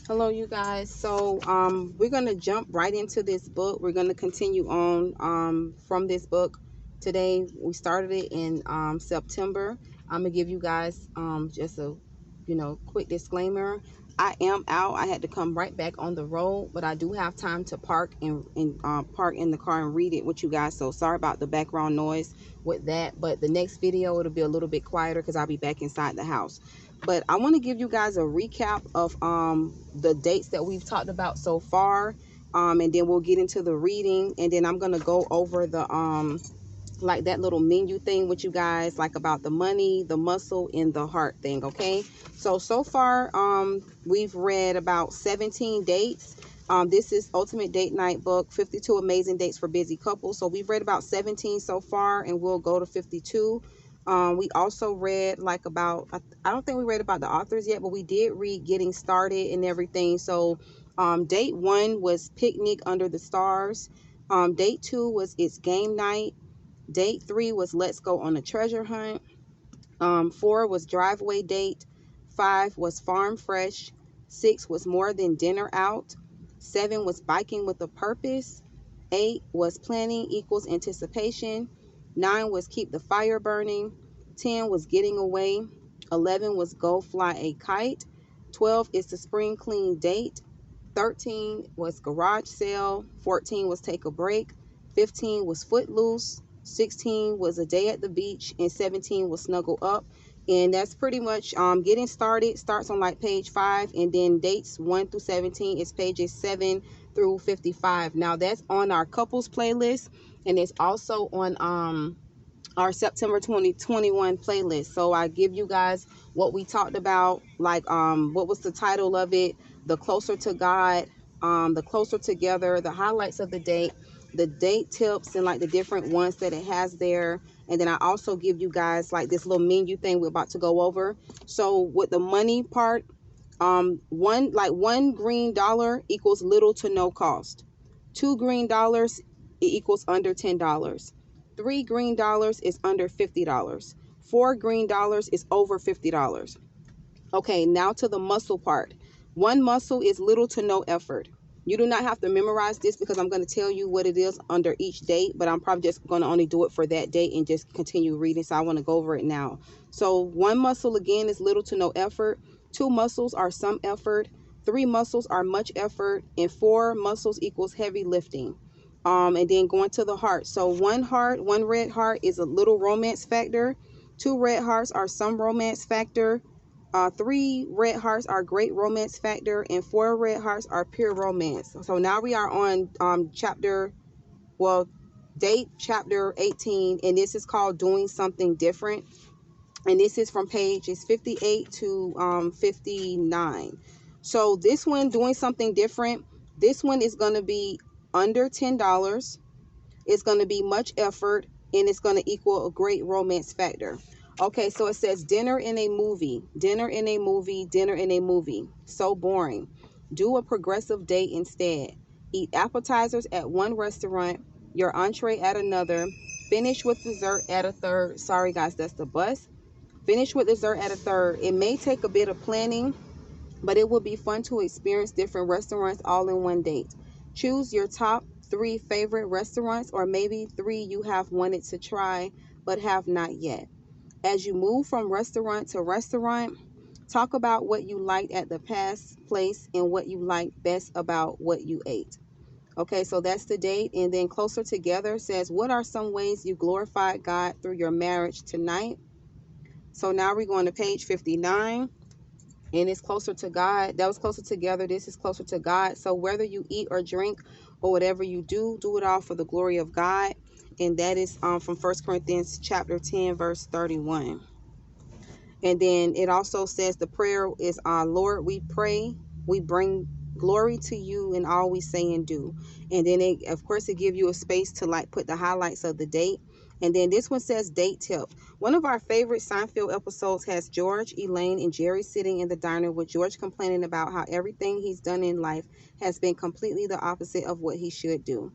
Hello, you guys. So we're going to jump right into this book. We're going to continue on from this book today. We started it in September. I'm going to give you guys just a quick disclaimer. I am out. I had to come right back on the road, but I do have time to park in the car and read it with you guys. So sorry about the background noise with that, but the next video it'll be a little bit quieter because I'll be back inside the house. But I want to give you guys a recap of the dates that we've talked about so far, and then we'll get into the reading, and then I'm going to go over the like that little menu thing with you guys, like about the money, the muscle, and the heart thing. Okay, so far we've read about 17 dates. This is Ultimate Date Night book, 52 amazing dates for busy couples. So we've read about 17 so far, and we'll go to 52. We also read like about, I don't think we read about the authors yet, but we did read Getting Started and everything. So date 1 was Picnic Under the Stars. Date 2 was It's Game Night. Date 3 was Let's Go on a Treasure Hunt. 4 was Driveway Date. 5 was Farm Fresh. 6 was More Than Dinner Out. 7 was Biking with a Purpose. 8 was Planning Equals Anticipation. 9 was Keep the Fire Burning. 10 was Getting Away. 11 was Go Fly a Kite. 12 is the Spring Clean Date. 13 was Garage Sale. 14 was Take a Break. 15 was Footloose. 16 was A Day at the Beach, and 17 was Snuggle Up. And that's pretty much Getting Started starts on like page 5, and then dates 1 through 17 is pages 7 through 55. Now that's on our couples playlist, and it's also on our September 2021 playlist. So I give you guys what we talked about, like what was the title of it, the Closer to God, the Closer Together, the highlights of the date, the date tips, and like the different ones that it has there. And then I also give you guys like this little menu thing we're about to go over. So with the money part, one green dollar equals little to no cost. $2 green equals under $10. $3 green is under $50. $4 green is over $50. Okay, now to the muscle part. One muscle is little to no effort. You do not have to memorize this because I'm going to tell you what it is under each date, but I'm probably just going to only do it for that date and just continue reading. So I want to go over it now. So one muscle again is little to no effort. 2 muscles are some effort. 3 muscles are much effort, and 4 muscles equals heavy lifting. And then going to the heart. So one red heart is a little romance factor. 2 red hearts are some romance factor. 3 red hearts are great romance factor, and 4 red hearts are pure romance. So now we are on date chapter 18, and this is called Doing Something Different. And this is from pages 58 to 59. So this one, Doing Something Different, this one is going to be under $10. It's going to be much effort, and it's going to equal a great romance factor. Okay, so it says dinner in a movie, dinner in a movie, dinner in a movie. So boring. Do a progressive date instead. Eat appetizers at one restaurant, your entree at another. Finish with dessert at a third. Sorry, guys, that's the bus. Finish with dessert at a third. It may take a bit of planning, but it will be fun to experience different restaurants all in one date. Choose your top 3 favorite restaurants, or maybe 3 you have wanted to try but have not yet. As you move from restaurant to restaurant, talk about what you liked at the past place and what you liked best about what you ate. Okay, so that's the date. And then Closer Together says, what are some ways you glorified God through your marriage tonight? So now we're going to page 59. And it's Closer to God. That was Closer Together. This is Closer to God. So whether you eat or drink or whatever you do, do it all for the glory of God. And that is from 1 Corinthians chapter 10, verse 31. And then it also says the prayer is, Lord, we pray, we bring glory to you in all we say and do. And then it, of course, it give you a space to like put the highlights of the date. And then this one says date tip. One of our favorite Seinfeld episodes has George, Elaine, and Jerry sitting in the diner with George complaining about how everything he's done in life has been completely the opposite of what he should do.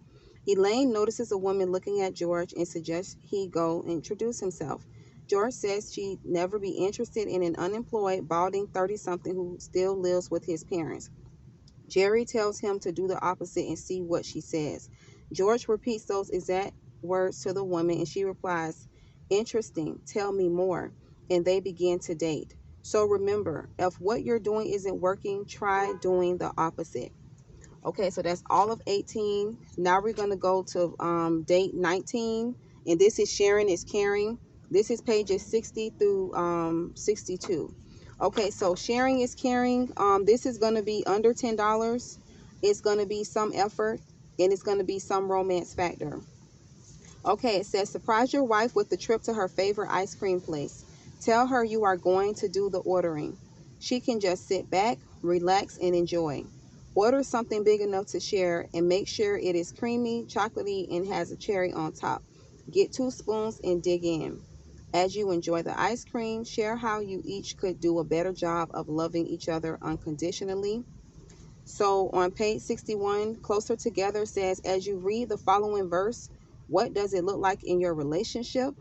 Elaine notices a woman looking at George and suggests he go introduce himself. George says she'd never be interested in an unemployed, balding 30-something who still lives with his parents. Jerry tells him to do the opposite and see what she says. George repeats those exact words to the woman, and she replies, "Interesting, tell me more." And they begin to date. So remember, if what you're doing isn't working, try doing the opposite. Okay, so that's all of 18. Now we're going to go to date 19. And this is Sharing is Caring. This is pages 60 through 62. Okay, so Sharing is Caring. This is going to be under $10. It's going to be some effort, and it's going to be some romance factor. Okay, it says surprise your wife with the trip to her favorite ice cream place. Tell her you are going to do the ordering. She can just sit back, relax, and enjoy. Order something big enough to share and make sure it is creamy, chocolatey, and has a cherry on top. Get 2 spoons and dig in. As you enjoy the ice cream, share how you each could do a better job of loving each other unconditionally. So on page 61, Closer Together says, as you read the following verse, what does it look like in your relationship?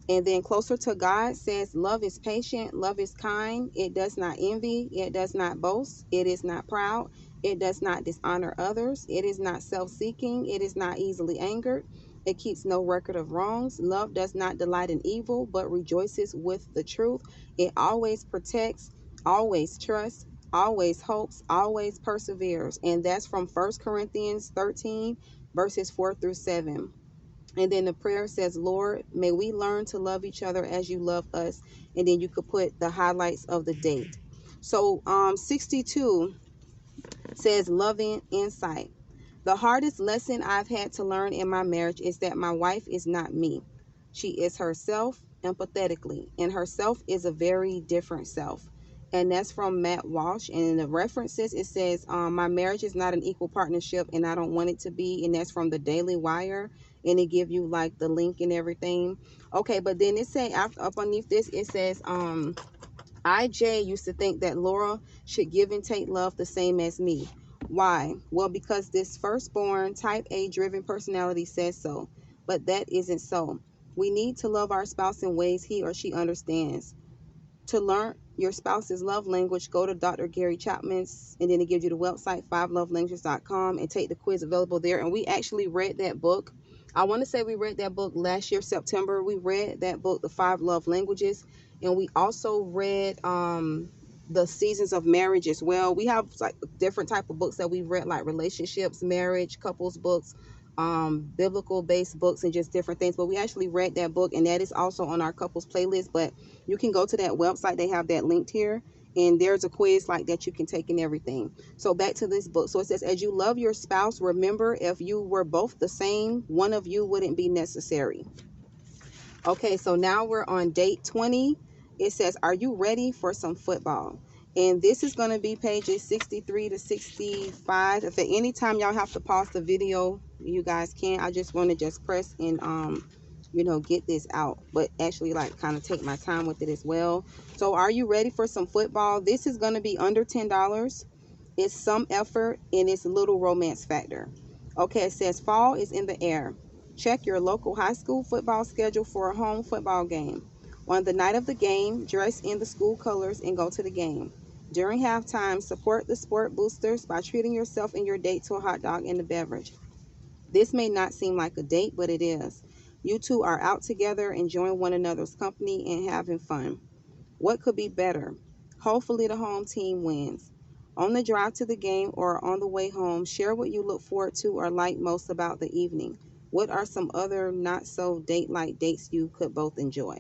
And then Closer to God says, love is patient, love is kind, it does not envy, it does not boast, it is not proud, it does not dishonor others, it is not self-seeking, it is not easily angered, it keeps no record of wrongs. Love does not delight in evil, but rejoices with the truth. It always protects, always trusts, always hopes, always perseveres. And that's from 1 Corinthians 13, verses 4 through 7. And then the prayer says, Lord, may we learn to love each other as you love us. And then you could put the highlights of the date. So 62 says, loving insight. The hardest lesson I've had to learn in my marriage is that my wife is not me. She is herself empathetically, and herself is a very different self. And that's from Matt Walsh. And in the references, it says, my marriage is not an equal partnership, and I don't want it to be. And that's from the Daily Wire. And it give you like the link and everything. Okay, but then it say up underneath this, it says, IJ used to think that Laura should give and take love the same as me. Why? Well, because this firstborn type A driven personality says so. But that isn't so. We need to love our spouse in ways he or she understands. To learn your spouse's love language, go to Dr. Gary Chapman's, and then it gives you the website 5lovelanguages.com, and take the quiz available there. And we actually read that book. I want to say we read that book last year, September. We read that book, The 5 Love Languages, and we also read the Seasons of Marriage as well. We have like different type of books that we read, like relationships, marriage, couples books, biblical based books, and just different things. But we actually read that book, and that is also on our couples playlist. But you can go to that website, they have that linked here, and there's a quiz like that you can take and everything. So back to this book. So it says, as you love your spouse, remember, if you were both the same, one of you wouldn't be necessary. Okay, so now we're on date 20. It says, are you ready for some football? And this is going to be pages 63 to 65. If at any time y'all have to pause the video, you guys can. I just want to just press and get this out, but actually like kind of take my time with it as well. So are you ready for some football? This is going to be under $10. It's some effort, and it's a little romance factor. Okay, it says fall is in the air. Check your local high school football schedule for a home football game. On the night of the game, dress in the school colors and go to the game. During halftime, support the sport boosters by treating yourself and your date to a hot dog and a beverage. This may not seem like a date, but it is. You two are out together, enjoying one another's company and having fun. What could be better? Hopefully the home team wins. On the drive to the game or on the way home, share what you look forward to or like most about the evening. What are some other not so date-like dates you could both enjoy?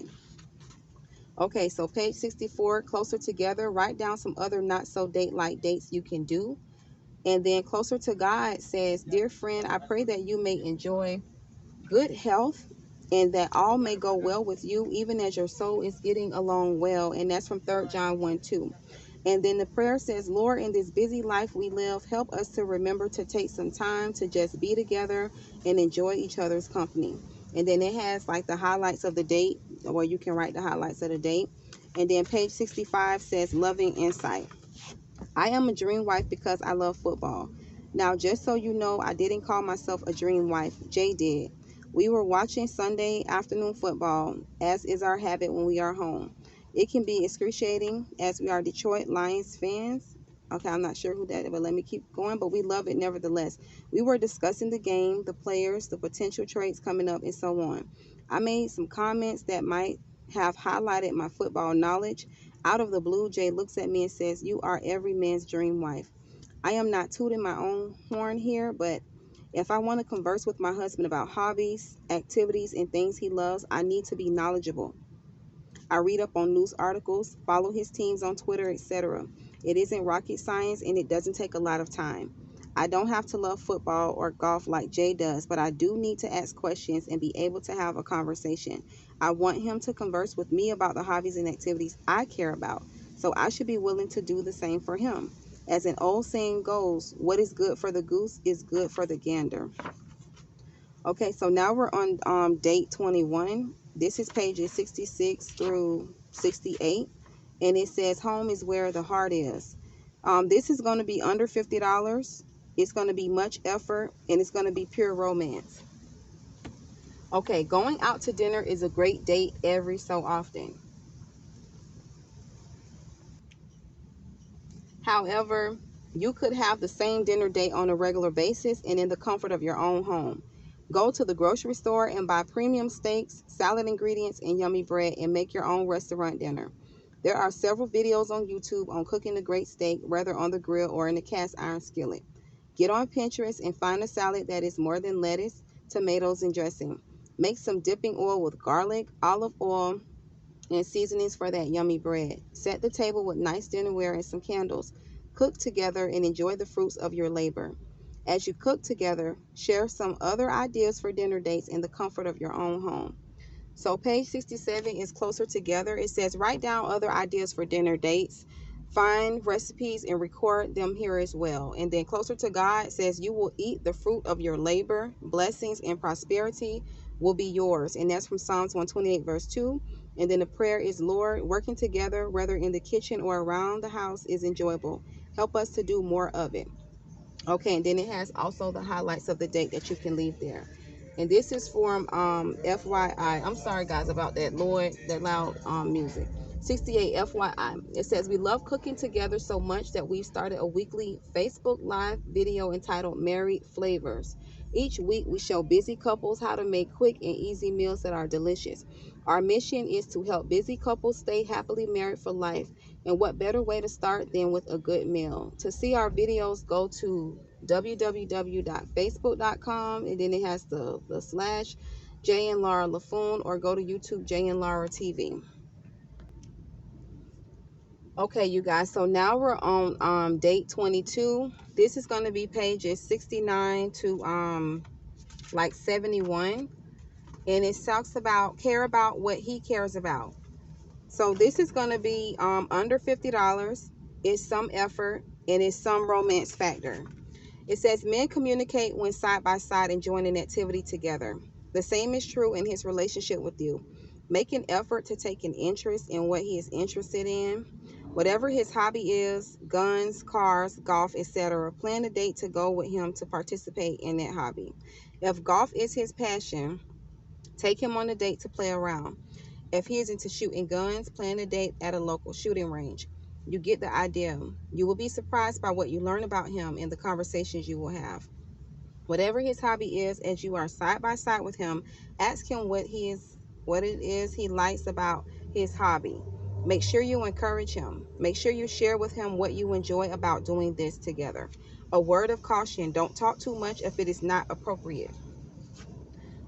Okay, so page 64, Closer Together, write down some other not so date-like dates you can do. And then Closer to God says, dear friend, I pray that you may enjoy good health and that all may go well with you, even as your soul is getting along well. And that's from 3 John 1:2. And then the prayer says, Lord, in this busy life we live, help us to remember to take some time to just be together and enjoy each other's company. And then it has like the highlights of the date, or you can write the highlights of the date. And then page 65 says, loving insight. I am a dream wife because I love football. Now, just so you know, I didn't call myself a dream wife. Jay did. We were watching Sunday afternoon football, as is our habit when we are home. It can be excruciating, as we are Detroit Lions fans. Okay, I'm not sure who that is, but let me keep going. But we love it nevertheless. We were discussing the game, the players, the potential traits coming up, and so on. I made some comments that might have highlighted my football knowledge. Out of the blue, Jay looks at me and says, "You are every man's dream wife." I am not tooting my own horn here, but if I want to converse with my husband about hobbies, activities, and things he loves, I need to be knowledgeable. I read up on news articles, follow his teams on Twitter, etc. It isn't rocket science and it doesn't take a lot of time. I don't have to love football or golf like Jay does, but I do need to ask questions and be able to have a conversation. I want him to converse with me about the hobbies and activities I care about, so I should be willing to do the same for him. As an old saying goes, what is good for the goose is good for the gander. Okay, so now we're on date 21. This is pages 66 through 68, and it says home is where the heart is. This is going to be under $50. It's going to be much effort, and it's going to be pure romance. Okay, going out to dinner is a great date every so often. However, you could have the same dinner date on a regular basis and in the comfort of your own home. Go to the grocery store and buy premium steaks, salad ingredients, and yummy bread and make your own restaurant dinner. There are several videos on YouTube on cooking a great steak, whether on the grill or in a cast iron skillet. Get on Pinterest and find a salad that is more than lettuce, tomatoes, and dressing. Make some dipping oil with garlic, olive oil, and seasonings for that yummy bread. Set the table with nice dinnerware and some candles. Cook together and enjoy the fruits of your labor. As you cook together, share some other ideas for dinner dates in the comfort of your own home. So page 67 is closer together. It says write down other ideas for dinner dates, find recipes and record them here as well. And then closer to God says you will eat the fruit of your labor, blessings and prosperity will be yours. And that's from Psalms 128 verse 2. And then the prayer is, Lord, working together, whether in the kitchen or around the house, is enjoyable. Help us to do more of it. Okay, and then it has also the highlights of the date that you can leave there. And this is from FYI. I'm sorry guys about that loud music. 68 FYI. It says we love cooking together so much that we've started a weekly Facebook Live video entitled Married Flavors. Each week we show busy couples how to make quick and easy meals that are delicious. Our mission is to help busy couples stay happily married for life. And what better way to start than with a good meal? To see our videos, go to www.facebook.com, and then it has the slash Jay and Laura LaFoon, or go to YouTube Jay and Laura TV. Okay, you guys, so now we're on date 22. This is going to be pages 69 to like 71, and it talks about care about what he cares about. So this is going to be under $50. It's some effort and it's some romance factor. It says men communicate when side by side enjoying an activity together. The same is true in his relationship with you. Make an effort to take an interest in what he is interested in. Whatever his hobby is, guns, cars, golf, etc., plan a date to go with him to participate in that hobby. If golf is his passion, take him on a date to play around. If he is into shooting guns, plan a date at a local shooting range. You get the idea. You will be surprised by what you learn about him in the conversations you will have. Whatever his hobby is, as you are side by side with him, ask him what it is he likes about his hobby. Make sure you encourage him. Make sure you share with him what you enjoy about doing this together. A word of caution, don't talk too much if it is not appropriate.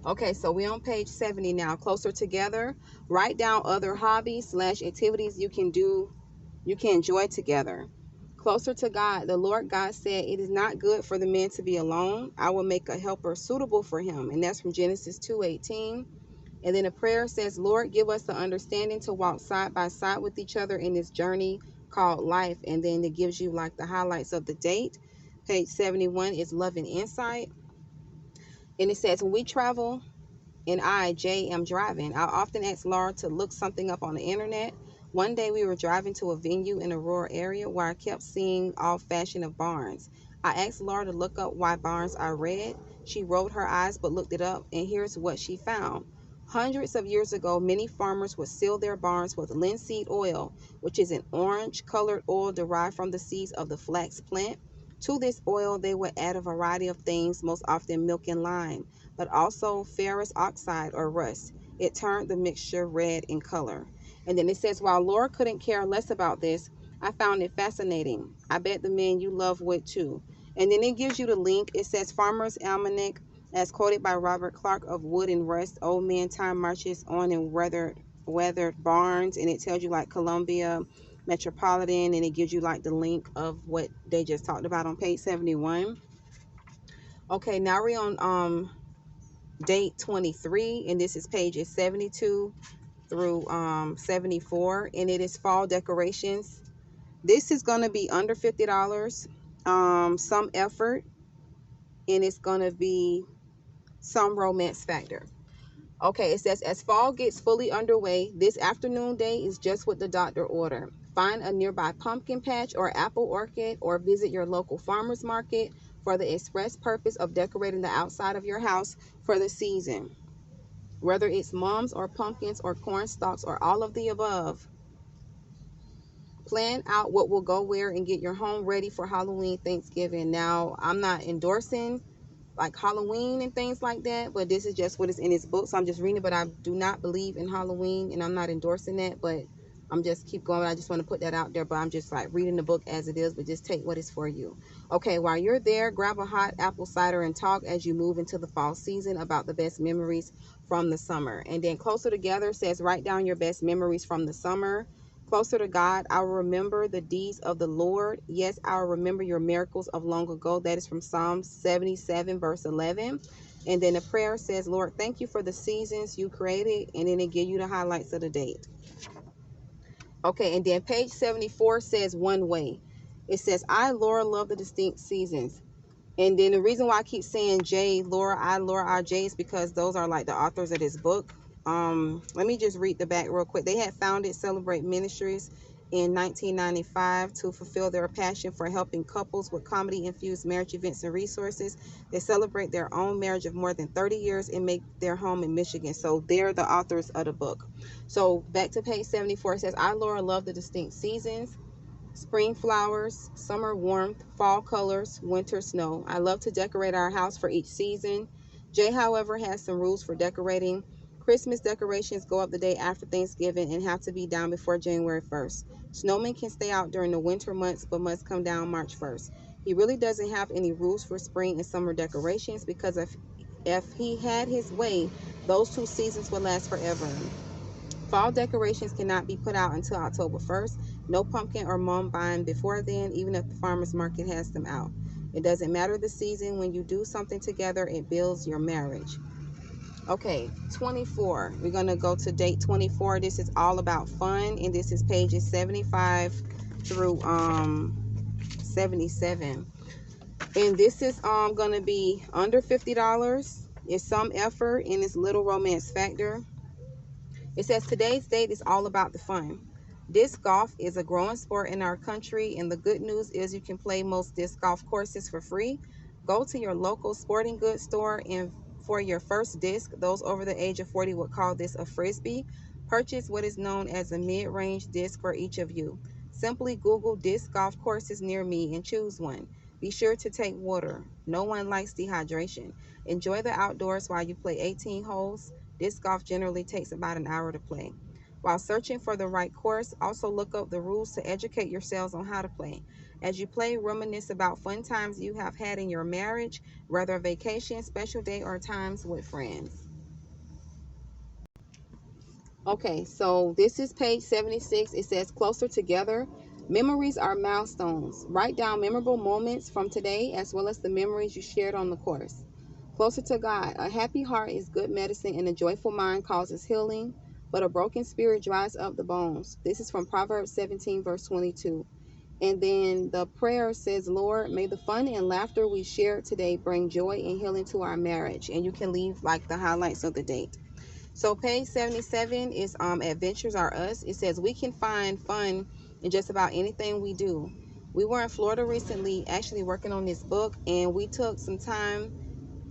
Okay, so we're on page 70 now, closer together. Write down other hobbies / activities you can enjoy together. Closer to God, the Lord God said, it is not good for the man to be alone. I will make a helper suitable for him. And that's from Genesis 2:18. And then a prayer says, Lord, give us the understanding to walk side by side with each other in this journey called life. And then it gives you like the highlights of the date. Page 71 is love and insight. And it says, when we travel, and I, Jay, am driving, I often ask Laura to look something up on the internet. One day we were driving to a venue in a rural area where I kept seeing all fashion of barns. I asked Laura to look up why barns are red. She rolled her eyes but looked it up, and here's what she found. Hundreds of years ago, many farmers would seal their barns with linseed oil, which is an orange-colored oil derived from the seeds of the flax plant. To this oil, they would add a variety of things, most often milk and lime, but also ferrous oxide or rust. It turned the mixture red in color. And then it says, while Laura couldn't care less about this, I found it fascinating. I bet the men you love would too. And then it gives you the link. It says Farmer's Almanac, as quoted by Robert Clark of Wood and Rust. Old man time marches on in weathered barns, and it tells you like Columbia Metropolitan, and it gives you like the link of what they just talked about on page 71. Okay, now we're on date 23, and this is pages 72 through 74, and it is fall decorations. This is going to be under $50, some effort, and it's going to be some romance factor. Okay, it says, as fall gets fully underway, this afternoon day is just what the doctor ordered. Find a nearby pumpkin patch or apple orchard, or visit your local farmer's market for the express purpose of decorating the outside of your house for the season. Whether it's mums or pumpkins or corn stalks or all of the above, plan out what will go where and get your home ready for Halloween, Thanksgiving. Now, I'm not endorsing like Halloween and things like that, but this is just what is in his book, so I'm just reading it. But I do not believe in Halloween, and I'm not endorsing that, but I'm just keep going. I just want to put that out there, but I'm just like reading the book as it is, but just take what is for you. Okay, while you're there, grab a hot apple cider and talk as you move into the fall season about the best memories from the summer. And then Closer Together says, write down your best memories from the summer. Closer to God, I will remember the deeds of the Lord. Yes, I will remember your miracles of long ago. That is from Psalm 77, verse 11. And then the prayer says, Lord, thank you for the seasons you created. And then it gives you the highlights of the date. Okay, and then page 74 says one way. It says, I, Laura, love the distinct seasons. And then the reason why I keep saying J, Laura, I, J is because those are like the authors of this book. Let me just read the back real quick. They had founded Celebrate Ministries in 1995 to fulfill their passion for helping couples with comedy-infused marriage events and resources. They celebrate their own marriage of more than 30 years and make their home in Michigan. So they're the authors of the book. So back to page 74, it says, I, Laura, love the distinct seasons. Spring flowers, summer warmth, fall colors, winter snow. I love to decorate our house for each season. Jay, however, has some rules for decorating. Christmas decorations go up the day after Thanksgiving and have to be down before January 1st. Snowmen can stay out during the winter months but must come down March 1st. He really doesn't have any rules for spring and summer decorations because if he had his way, those two seasons would last forever. Fall decorations cannot be put out until October 1st. No pumpkin or mum buying before then, even if the farmer's market has them out. It doesn't matter the season. When you do something together, it builds your marriage. Okay, 24. We're going to go to date 24. This is all about fun, and this is pages 75 through 77. And this is going to be under $50. It's some effort, and it's little romance factor. It says today's date is all about the fun. Disc golf is a growing sport in our country, and the good news is you can play most disc golf courses for free. Go to your local sporting goods store, and for your first disc, those over the age of 40 would call this a frisbee. Purchase what is known as a mid-range disc for each of you. Simply Google disc golf courses near me and choose one. Be sure to take water. No one likes dehydration. Enjoy the outdoors while you play 18 holes. Disc golf generally takes about an hour to play. While searching for the right course, also look up the rules to educate yourselves on how to play. As you play, reminisce about fun times you have had in your marriage, whether a vacation, special day, or times with friends. Okay, so this is page 76. It says Closer Together. Memories are milestones. Write down memorable moments from today as well as the memories you shared on the course. Closer to God. A happy heart is good medicine, and a joyful mind causes healing, but a broken spirit dries up the bones. This is from Proverbs 17, verse 22. And then the prayer says, Lord, may the fun and laughter we shared today bring joy and healing to our marriage. And you can leave like the highlights of the date. So page 77 is Adventures Are Us. It says we can find fun in just about anything we do. We were in Florida recently actually working on this book, and we took some time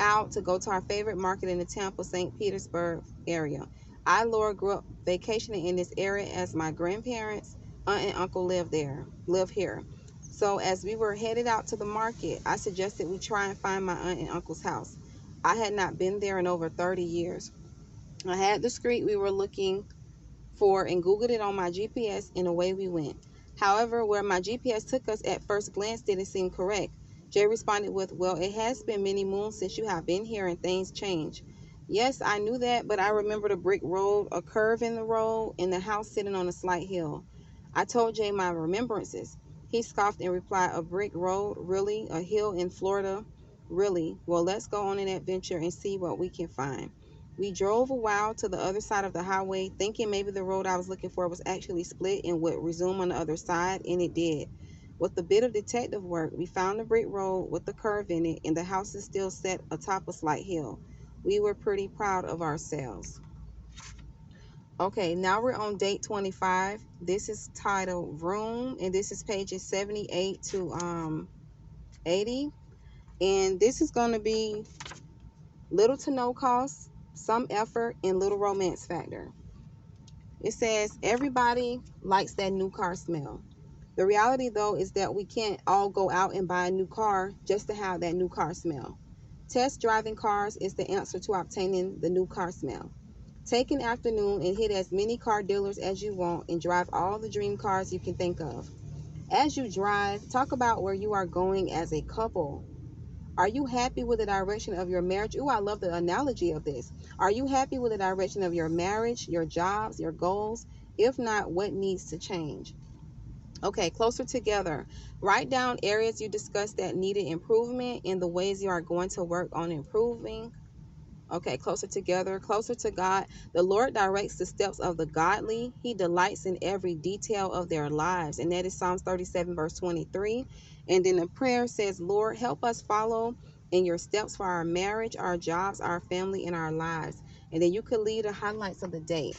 out to go to our favorite market in the Tampa, St. Petersburg area. I, Laura, grew up vacationing in this area as my grandparents, aunt and uncle live here. So as we were headed out to the market, I suggested we try and find my aunt and uncle's house. I had not been there in over 30 years. I had the street we were looking for and Googled it on my GPS, and away we went. However, where my GPS took us at first glance didn't seem correct. Jay responded with, "Well, it has been many moons since you have been here and things change." Yes, I knew that, but I remembered a brick road, a curve in the road, and the house sitting on a slight hill. I told Jay my remembrances. He scoffed and replied, "A brick road? Really? A hill in Florida? Really? Well, let's go on an adventure and see what we can find." We drove a while to the other side of the highway, thinking maybe the road I was looking for was actually split and would resume on the other side, and it did. With a bit of detective work, we found the brick road with the curve in it, and the house is still set atop a slight hill. We were pretty proud of ourselves. Okay, now we're on date 25. This is titled Room, and this is pages 78 to 80. And this is going to be little to no cost, some effort, and little romance factor. It says, everybody likes that new car smell. The reality, though, is that we can't all go out and buy a new car just to have that new car smell. Test driving cars is the answer to obtaining the new car smell. Take an afternoon and hit as many car dealers as you want and drive all the dream cars you can think of. As you drive, talk about where you are going as a couple. Are you happy with the direction of your marriage? Ooh, I love the analogy of this. Are you happy with the direction of your marriage, your jobs, your goals? If not, what needs to change? Okay, closer together. Write down areas you discussed that needed improvement and the ways you are going to work on improving. Okay, closer together, closer to God. The Lord directs the steps of the godly. He delights in every detail of their lives. And that is Psalms 37, verse 23. And then the prayer says, Lord, help us follow in your steps for our marriage, our jobs, our family, and our lives. And then you could leave the highlights of the day.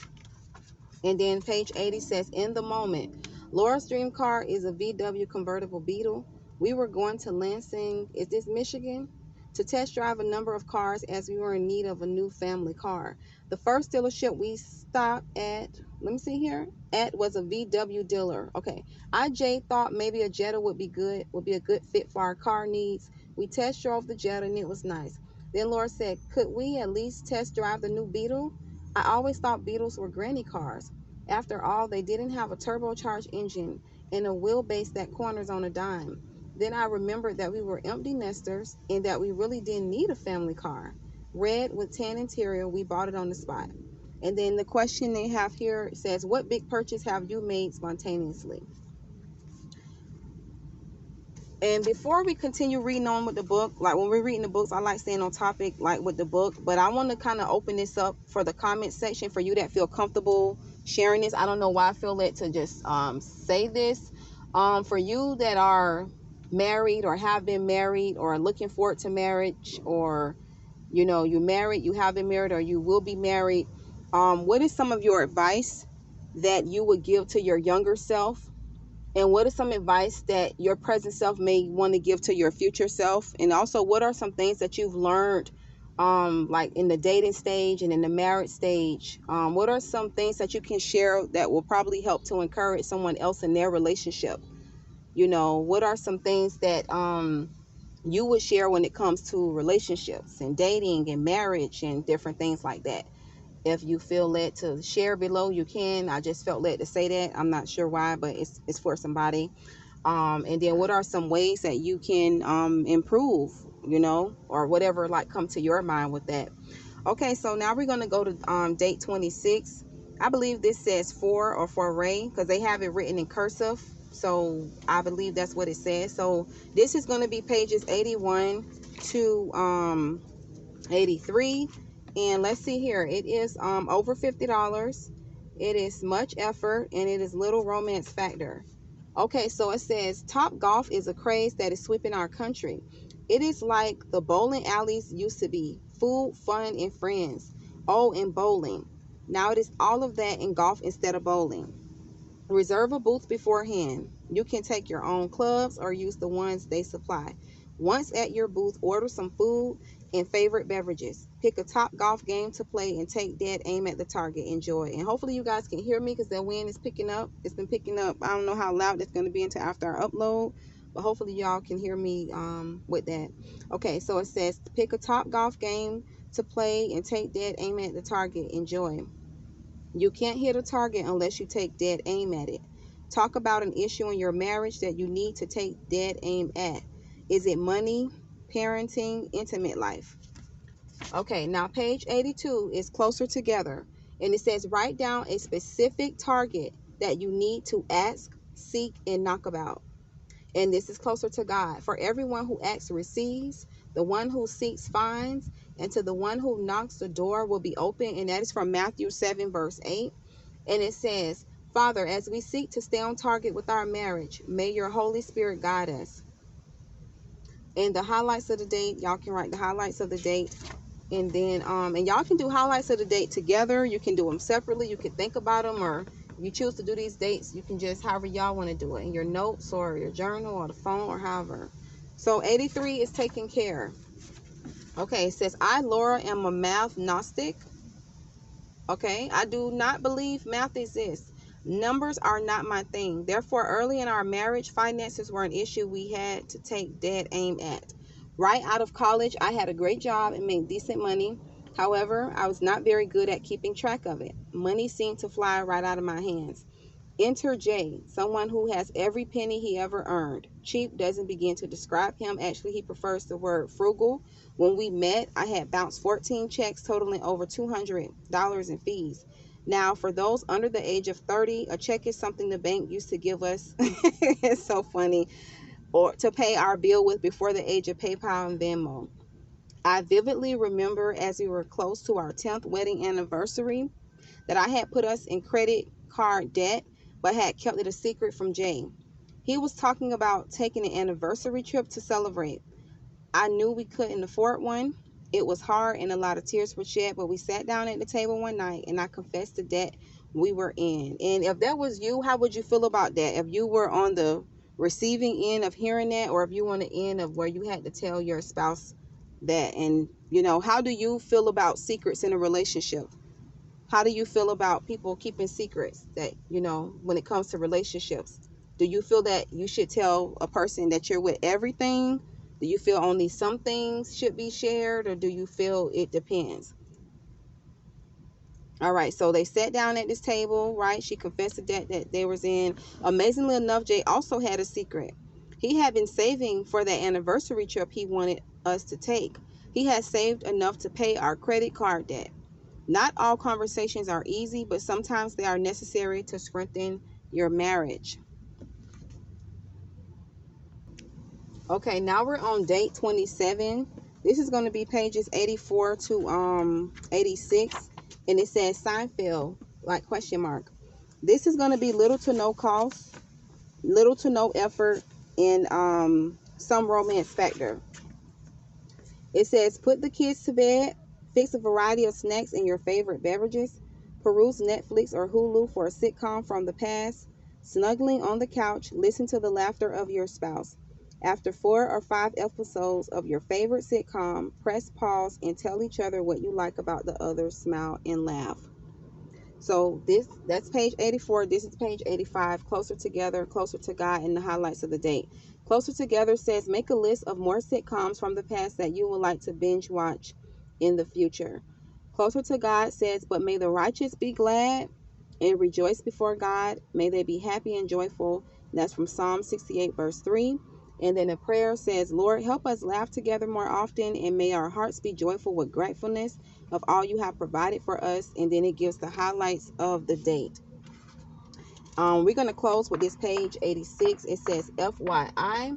And then page 80 says, in the moment, Laura's dream car is a VW convertible Beetle. We were going to Lansing, is this Michigan, to test drive a number of cars as we were in need of a new family car. The first dealership we stopped at, let me see here, at was a VW dealer. Okay, IJ thought maybe a Jetta would be a good fit for our car needs. We test drove the Jetta and it was nice. Then Laura said, could we at least test drive the new Beetle? I always thought Beetles were granny cars. After all, they didn't have a turbocharged engine and a wheelbase that corners on a dime. Then I remembered that we were empty nesters and that we really didn't need a family car. Red with tan interior, we bought it on the spot. And then the question they have here says, what big purchase have you made spontaneously? And before we continue reading on with the book, like when we're reading the books, I like staying on topic, like with the book. But I want to kind of open this up for the comment section for you that feel comfortable sharing this. I don't know why I feel led to just say this. For you that are married or have been married or looking forward to marriage, or you're married, you have been married, or you will be married. What is some of your advice that you would give to your younger self? And what is some advice that your present self may want to give to your future self? And also, what are some things that you've learned, like in the dating stage and in the marriage stage? What are some things that you can share that will probably help to encourage someone else in their relationship? What are some things that you would share when it comes to relationships and dating and marriage and different things like that? If you feel led to share below, you can. I just felt led to say that. I'm not sure why, but it's for somebody. And then what are some ways that you can improve, or whatever like come to your mind with that. Okay, so now we're going to go to date 26. I believe this says for or foray because they have it written in cursive. So I believe that's what it says. So this is going to be pages 81 to 83. And let's see here, it is over $50. It is much effort and it is little romance factor. Okay, so it says Top Golf is a craze that is sweeping our country. It is like the bowling alleys used to be, food, fun, and friends. Oh, and bowling. Now it is all of that in golf instead of bowling. Reserve a booth beforehand. You can take your own clubs or use the ones they supply. Once at your booth, order some food and favorite beverages. Pick a top golf game to play and take dead aim at the target. Enjoy. And hopefully you guys can hear me because the wind is picking up. It's been picking up. I don't know how loud it's going to be until after I upload, but hopefully y'all can hear me with that. Okay, so it says pick a top golf game to play and take dead aim at the target. Enjoy. You can't hit a target unless you take dead aim at it. Talk about an issue in your marriage that you need to take dead aim at. Is it money, parenting, intimate life? Okay, now page 82 is closer together. And it says write down a specific target that you need to ask, seek, and knock about. And this is closer to God. For everyone who asks receives, the one who seeks finds, and to the one who knocks the door will be open. And that is from Matthew 7 verse 8. And it says, Father, as we seek to stay on target with our marriage, may your Holy Spirit guide us. And the highlights of the date, y'all can write the highlights of the date. And then and y'all can do highlights of the date together. You can do them separately. You can think about them, or if you choose to do these dates, you can just however y'all want to do it in your notes or your journal or the phone or however. So 83 is taken care. Okay, it says I, Laura, am a math gnostic. Okay, I do not believe math exists. Numbers are not my thing. Therefore, early in our marriage, finances were an issue we had to take dead aim at. Right out of college, I had a great job and made decent money. However, I was not very good at keeping track of it. Money seemed to fly right out of my hands. Enter Jay, someone who has every penny he ever earned. Cheap doesn't begin to describe him. Actually, he prefers the word frugal. When we met, I had bounced 14 checks totaling over $200 in fees. Now, for those under the age of 30, a check is something the bank used to give us. It's so funny. Or to pay our bill with before the age of PayPal and Venmo. I vividly remember as we were close to our 10th wedding anniversary that I had put us in credit card debt, but had kept it a secret from Jay. He was talking about taking an anniversary trip to celebrate. I knew we couldn't afford one. It was hard and a lot of tears were shed, but we sat down at the table one night and I confessed the debt we were in. And if that was you, how would you feel about that? If you were on the receiving end of hearing that, or if you on the end of where you had to tell your spouse that? And, you know, how do you feel about secrets in a relationship? How do you feel about people keeping secrets that, you know, when it comes to relationships? Do you feel that you should tell a person that you're with everything? Do you feel only some things should be shared, or do you feel it depends? All right, so they sat down at this table, right? She confessed the debt that they was in. Amazingly enough, Jay also had a secret. He had been saving for that anniversary trip he wanted us to take. He had saved enough to pay our credit card debt. Not all conversations are easy, but sometimes they are necessary to strengthen your marriage. Okay, now we're on date 27. This is going to be pages 84 to 86, and it says Seinfeld, like question mark. This is going to be little to no cost, little to no effort, and some romance factor. It says put the kids to bed, fix a variety of snacks and your favorite beverages, peruse Netflix or Hulu for a sitcom from the past, snuggling on the couch, listen to the laughter of your spouse. After 4 or 5 episodes of your favorite sitcom, press pause and tell each other what you like about the other, smile and laugh. So that's page 84. This is page 85. Closer Together, Closer to God, and the highlights of the date. Closer Together says make a list of more sitcoms from the past that you would like to binge watch in the future. Closer to God says, but may the righteous be glad and rejoice before God. May they be happy and joyful. That's from Psalm 68 verse 3. And then the prayer says, Lord, help us laugh together more often, and may our hearts be joyful with gratefulness of all you have provided for us. And then it gives the highlights of the date. We're going to close with this page 86. It says, FYI,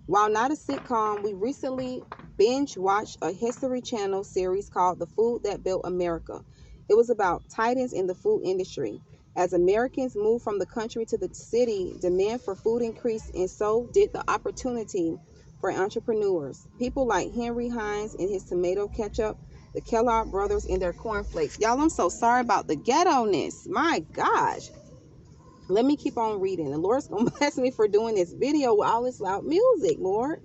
while not a sitcom, we recently binge watched a History Channel series called The Food That Built America. It was about titans in the food industry. As Americans moved from the country to the city, demand for food increased, and so did the opportunity for entrepreneurs. People like Henry Hines and his tomato ketchup, the Kellogg brothers and their cornflakes. Y'all, I'm so sorry about the ghetto-ness. My gosh. Let me keep on reading. The Lord's going to bless me for doing this video with all this loud music, Lord.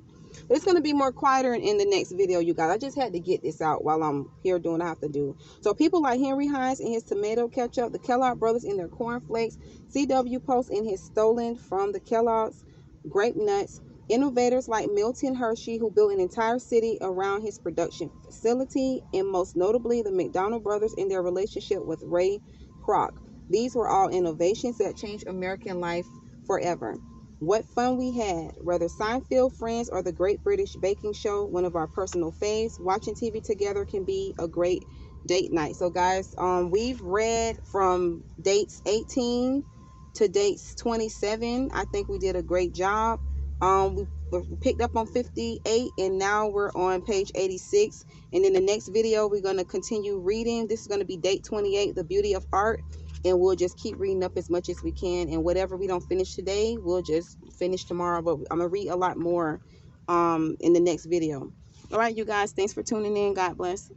But it's going to be more quieter in the next video, you guys. I just had to get this out while I'm here doing what I have to do. So people like Henry Hines and his tomato ketchup, the Kellogg brothers in their cornflakes, C.W. Post in his stolen from the Kellogg's grape nuts, innovators like Milton Hershey, who built an entire city around his production facility, and most notably the McDonald brothers in their relationship with Ray Kroc. These were all innovations that changed American life forever. What fun we had. Whether Seinfeld, Friends, or the Great British Baking Show, one of our personal faves, watching TV together can be a great date night. So guys, we've read from dates 18 to dates 27. I think we did a great job. We picked up on 58, and now we're on page 86. And in the next video, we're going to continue reading. This is going to be date 28, The Beauty of Art. And we'll just keep reading up as much as we can. And whatever we don't finish today, we'll just finish tomorrow. But I'm going to read a lot more in the next video. All right, you guys, thanks for tuning in. God bless.